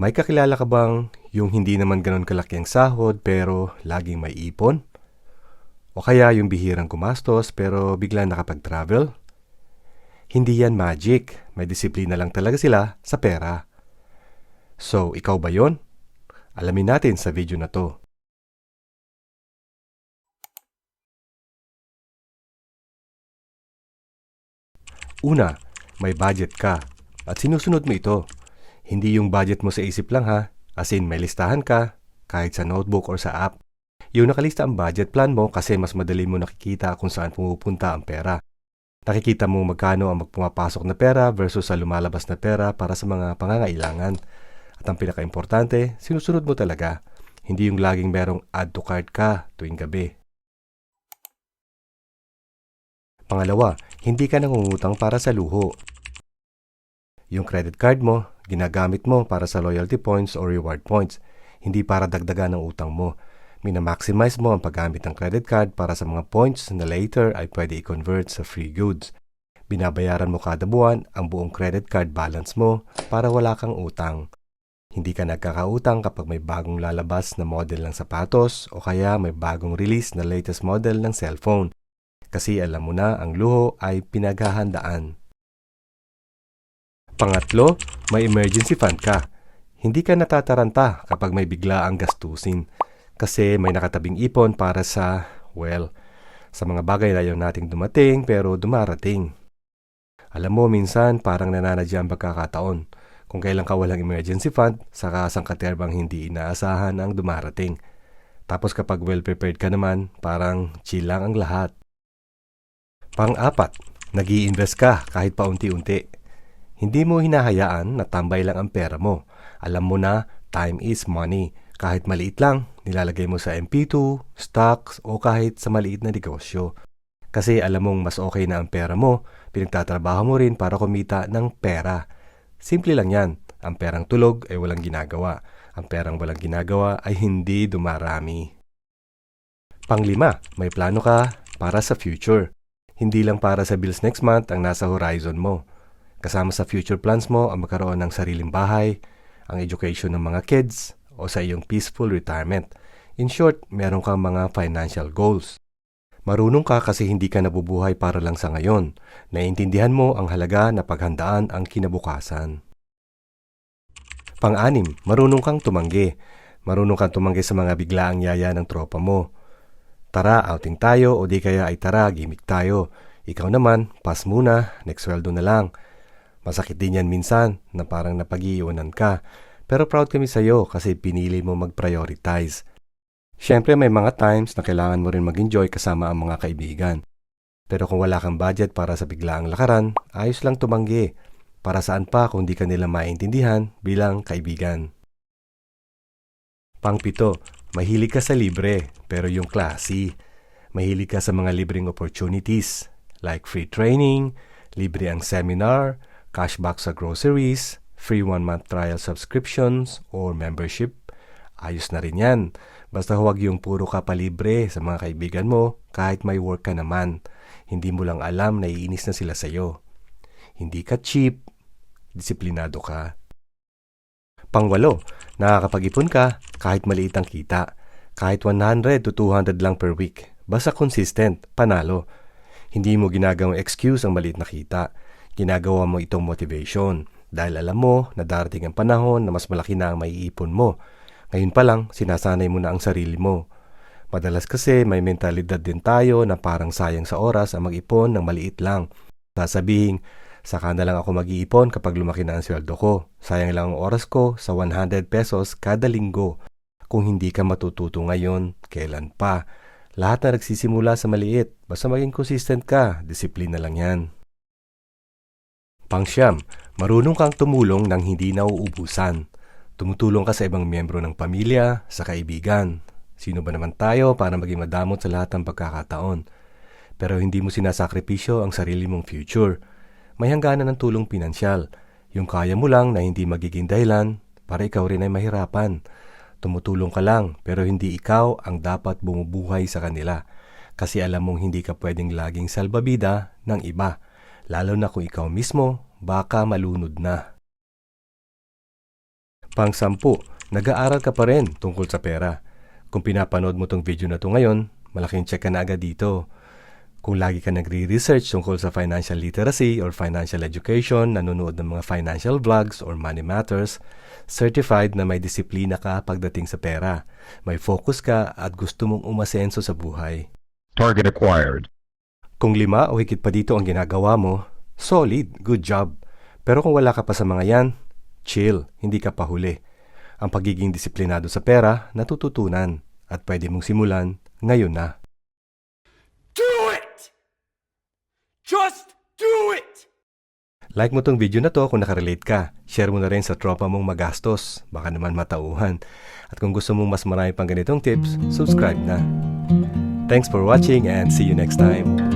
May kakilala ka bang yung hindi naman ganun kalaki ang sahod pero laging may ipon? O kaya yung bihirang gumastos pero biglang nakapag-travel? Hindi yan magic. May disiplina lang talaga sila sa pera. So, ikaw ba yon? Alamin natin sa video na to. Una, may budget ka at sinusunod mo ito. Hindi yung budget mo sa isip lang ha, as in may listahan ka, kahit sa notebook or sa app. Yung nakalista ang budget plan mo kasi mas madali mo nakikita kung saan pumupunta ang pera. Nakikita mo magkano ang pumapasok na pera versus sa lumalabas na pera para sa mga pangangailangan. At ang pinaka-importante, sinusunod mo talaga. Hindi yung laging merong add to cart ka tuwing gabi. Pangalawa, hindi ka nangungutang para sa luho. Yung credit card mo, ginagamit mo para sa loyalty points or reward points, hindi para dagdagan ng utang mo. Minamaximize mo ang paggamit ng credit card para sa mga points na later ay pwede i-convert sa free goods. Binabayaran mo kada buwan ang buong credit card balance mo para wala kang utang. Hindi ka nagkakautang kapag may bagong lalabas na model ng sapatos o kaya may bagong release na latest model ng cellphone. Kasi alam mo na ang luho ay pinaghahandaan. Pangatlo, may emergency fund ka. Hindi ka natataranta kapag may bigla ang gastusin. Kasi may nakatabing ipon para sa mga bagay na ayaw nating dumating pero dumarating. Alam mo, minsan parang nananadya ang pagkakataon. Kung kailan ka walang emergency fund, saka sangkaterbang hindi inaasahan ang dumarating. Tapos kapag well-prepared ka naman, parang chill lang ang lahat. Pang-apat, nag-i-invest ka kahit paunti-unti. Hindi mo hinahayaan na tambay lang ang pera mo. Alam mo na, time is money. Kahit maliit lang, nilalagay mo sa MP2, stocks, o kahit sa maliit na negosyo. Kasi alam mong mas okay na ang pera mo, pinagtatrabaho mo rin para kumita ng pera. Simple lang yan. Ang perang tulog ay walang ginagawa. Ang perang walang ginagawa ay hindi dumarami. Panglima, may plano ka para sa future. Hindi lang para sa bills next month ang nasa horizon mo. Kasama sa future plans mo ang magkaroon ng sariling bahay, ang education ng mga kids, o sa iyong peaceful retirement. In short, meron kang mga financial goals. Marunong ka kasi hindi ka nabubuhay para lang sa ngayon. Naiintindihan mo ang halaga na paghandaan ang kinabukasan. Pang-anim, marunong kang tumanggi. Marunong kang tumanggi sa mga biglaang yaya ng tropa mo. Tara, outing tayo o di kaya ay tara, gimmick tayo. Ikaw naman, pass muna, next sweldo na lang. Masakit din yan minsan na parang napag-iiwanan ka. Pero proud kami sa'yo kasi pinili mo mag-prioritize. Siyempre may mga times na kailangan mo rin mag-enjoy kasama ang mga kaibigan. Pero kung wala kang budget para sa biglaang lakaran, ayos lang tumanggi. Para saan pa kung di ka nila maintindihan bilang kaibigan. Pang-pito, mahilig ka sa libre pero yung classy. Mahilig ka sa mga libreng opportunities like free training, libre ang seminar, cashback sa groceries, free 1-month trial subscriptions or membership. Ayos na rin yan. Basta huwag yung puro ka palibre sa mga kaibigan mo kahit may work ka naman. Hindi mo lang alam na iinis na sila sa'yo. Hindi ka cheap, disiplinado ka. Pangwalo, nakakapag-ipon ka kahit maliit ang kita. Kahit 100 to 200 lang per week. Basta consistent, panalo. Hindi mo ginagawang excuse ang maliit na kita. Ginagawa mo itong motivation. Dahil alam mo na darating ang panahon na mas malaki na ang maiipon mo. Ngayon pa lang, sinasanay mo na ang sarili mo. Madalas kasi may mentalidad din tayo na parang sayang sa oras ang mag-ipon ng maliit lang. Sasabihin, saka na lang ako mag-iipon kapag lumaki na ang sweldo ko. Sayang lang ang oras ko sa 100 pesos kada linggo. Kung hindi ka matututo ngayon, kailan pa? Lahat na nagsisimula sa maliit. Basta maging consistent ka, disiplina lang yan. Pang-siyam, marunong kang tumulong nang hindi nauubusan. Tumutulong ka sa ibang miyembro ng pamilya, sa kaibigan. Sino ba naman tayo para maging madamot sa lahat ng pagkakataon? Pero hindi mo sinasakripisyo ang sarili mong future. May hangganan ng tulong pinansyal. Yung kaya mo lang na hindi magiging dahilan para ikaw rin ay mahirapan. Tumutulong ka lang pero hindi ikaw ang dapat bumubuhay sa kanila. Kasi alam mong hindi ka pwedeng laging salbabida ng iba. Lalo na kung ikaw mismo baka malunod na. Pang-10, nag-aaral ka pa rin tungkol sa pera. Kung pinapanood mo tong video na to ngayon, malaking check ka na agad dito. Kung lagi ka nagre-research tungkol sa financial literacy or financial education, nanonood ng mga financial vlogs or money matters, certified na may disiplina ka pagdating sa pera. May focus ka at gusto mong umasenso sa buhay. Target acquired. Kung 5 o higit pa dito ang ginagawa mo, solid, good job. Pero kung wala ka pa sa mga yan, chill, hindi ka pa huli. Ang pagiging disiplinado sa pera, natututunan at pwede mong simulan ngayon na. Do it! Just do it! Like mo tong video na to kung nakarelate ka. Share mo na rin sa tropa mong magastos. Baka naman matauhan. At kung gusto mong mas marami pang ganitong tips, subscribe na. Thanks for watching and see you next time.